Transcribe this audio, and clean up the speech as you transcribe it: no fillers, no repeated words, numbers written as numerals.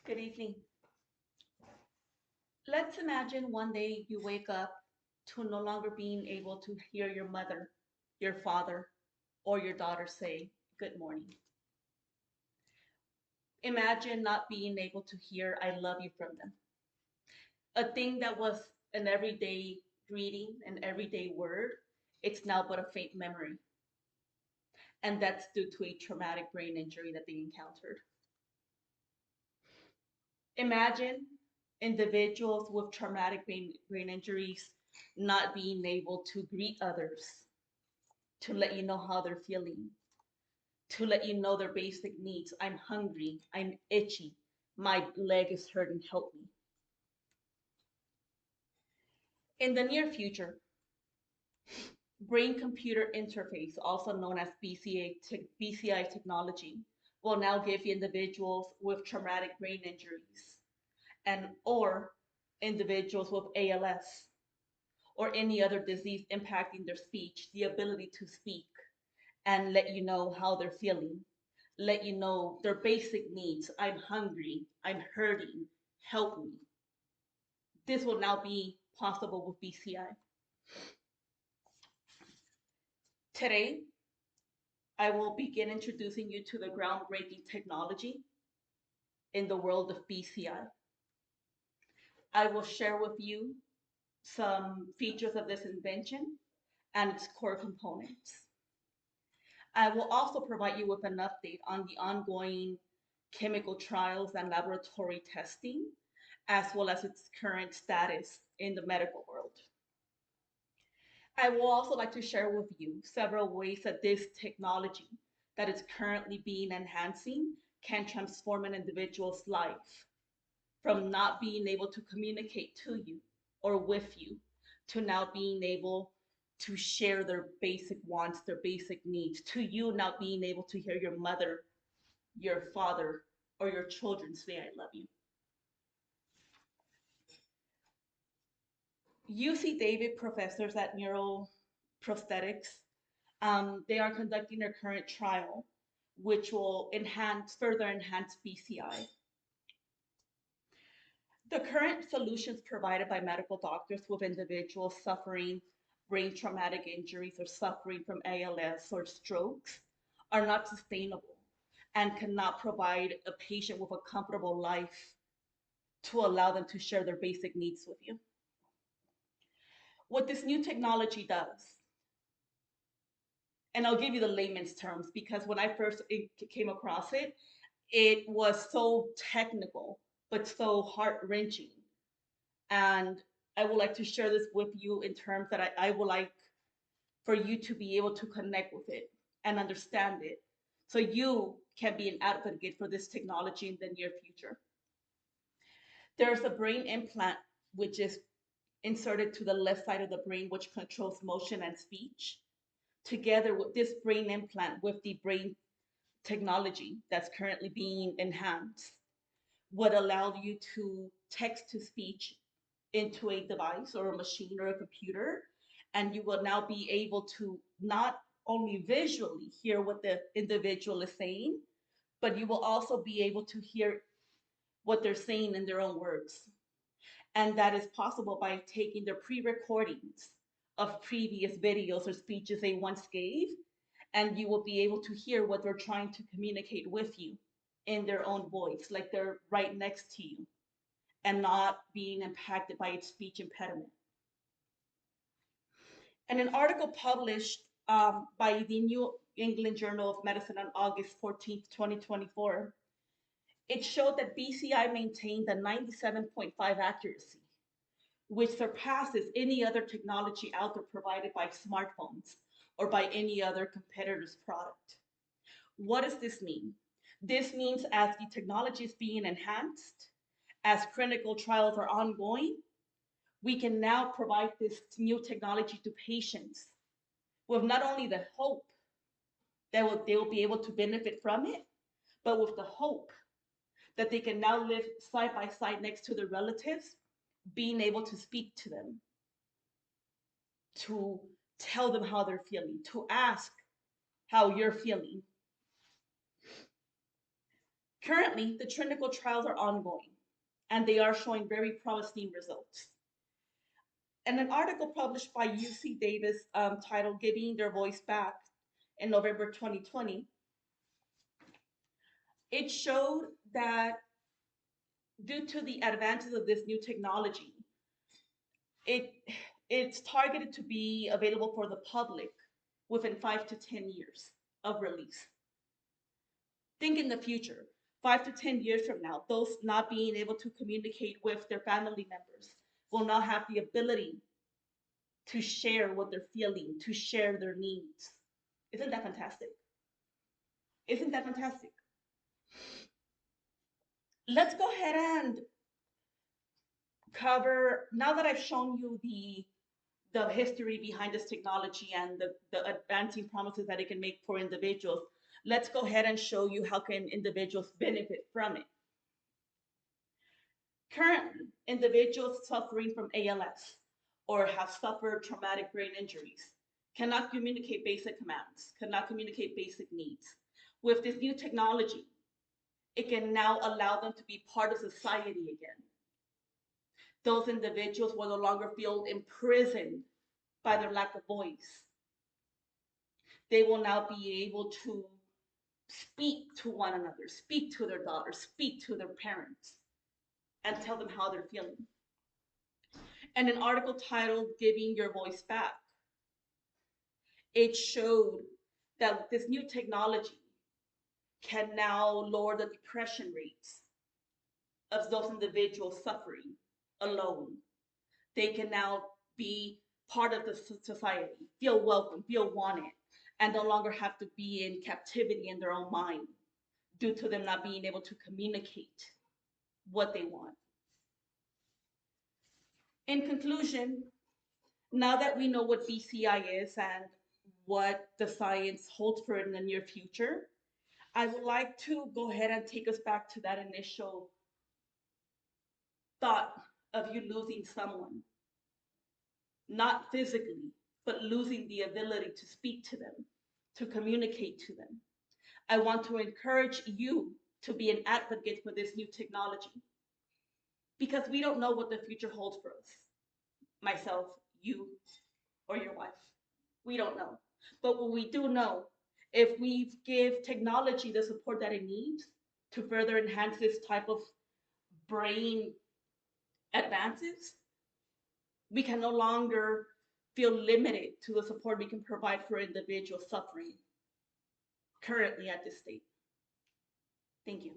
Good evening. Let's imagine one day you wake up to no longer being able to hear your mother, your father, or your daughter say good morning. Imagine not being able to hear I love you from them. A thing that was an everyday greeting, an everyday word, it's now but a faint memory. And that's due to a traumatic brain injury that they encountered. Imagine individuals with traumatic brain injuries not being able to greet others, to let you know how they're feeling, to let you know their basic needs. I'm hungry, I'm itchy, my leg is hurting, help me. In the near future, brain computer interface, also known as BCI technology, will now give individuals with traumatic brain injuries and or individuals with ALS or any other disease impacting their speech the ability to speak and let you know how they're feeling, let you know their basic needs. I'm hungry, I'm hurting, help me. This will now be possible with BCI. Today, I will begin introducing you to the groundbreaking technology in the world of BCI. I will share with you some features of this invention and its core components. I will also provide you with an update on the ongoing chemical trials and laboratory testing, as well as its current status in the medical world. I will also like to share with you several ways that this technology that is currently being enhancing can transform an individual's life from not being able to communicate to you or with you to now being able to share their basic wants, their basic needs, to you now being able to hear your mother, your father, or your children say, I love you. UC David professors at Neuroprosthetics, they are conducting their current trial, which will further enhance BCI. The current solutions provided by medical doctors with individuals suffering brain traumatic injuries or suffering from ALS or strokes are not sustainable and cannot provide a patient with a comfortable life to allow them to share their basic needs with you. What this new technology does, and I'll give you the layman's terms because when I first came across it, it was so technical, but so heart wrenching. And I would like to share this with you in terms that I would like for you to be able to connect with it and understand it so you can be an advocate for this technology in the near future. There's a brain implant which is inserted to the left side of the brain, which controls motion and speech. Together with this brain implant, with the brain technology that's currently being enhanced, would allow you to text to speech into a device or a machine or a computer, and you will now be able to not only visually hear what the individual is saying, but you will also be able to hear what they're saying in their own words. And that is possible by taking their pre-recordings of previous videos or speeches they once gave, and you will be able to hear what they're trying to communicate with you in their own voice, like they're right next to you and not being impacted by its speech impediment. And an article published by the New England Journal of Medicine on August 14th, 2024, it showed that BCI maintained a 97.5 accuracy, which surpasses any other technology out there provided by smartphones or by any other competitor's product. What does this mean? This means as the technology is being enhanced, as clinical trials are ongoing, we can now provide this new technology to patients with not only the hope that they will be able to benefit from it, but with the hope that they can now live side by side next to their relatives, being able to speak to them, to tell them how they're feeling, to ask how you're feeling. Currently, the clinical trials are ongoing and they are showing very promising results. In an article published by UC Davis titled Giving Their Voice Back in November 2020, it showed that due to the advances of this new technology, it it's targeted to be available for the public within 5 to 10 years of release. Think in the future, 5 to 10 years from now, those not being able to communicate with their family members will now have the ability to share what they're feeling, to share their needs. Isn't that fantastic? Isn't that fantastic? Let's go ahead and cover, now that I've shown you the history behind this technology and the advancing promises that it can make for individuals, let's go ahead and show you how can individuals benefit from it. Currently, individuals suffering from ALS or have suffered traumatic brain injuries cannot communicate basic commands, cannot communicate basic needs. With this new technology, it can now allow them to be part of society again. Those individuals will no longer feel imprisoned by their lack of voice. They will now be able to speak to one another, speak to their daughters, speak to their parents, and tell them how they're feeling. And an article titled Giving Your Voice Back, it showed that this new technology can now lower the depression rates of those individuals suffering alone. They can now be part of the society, feel welcome, feel wanted, and no longer have to be in captivity in their own mind due to them not being able to communicate what they want. In conclusion, now that we know what BCI is and what the science holds for it in the near future, I would like to go ahead and take us back to that initial thought of you losing someone, not physically, but losing the ability to speak to them, to communicate to them. I want to encourage you to be an advocate for this new technology because we don't know what the future holds for us. Myself, you, or your wife. We don't know. But what we do know, if we give technology the support that it needs to further enhance this type of brain advances, we can no longer feel limited to the support we can provide for individuals suffering currently at this state. Thank you.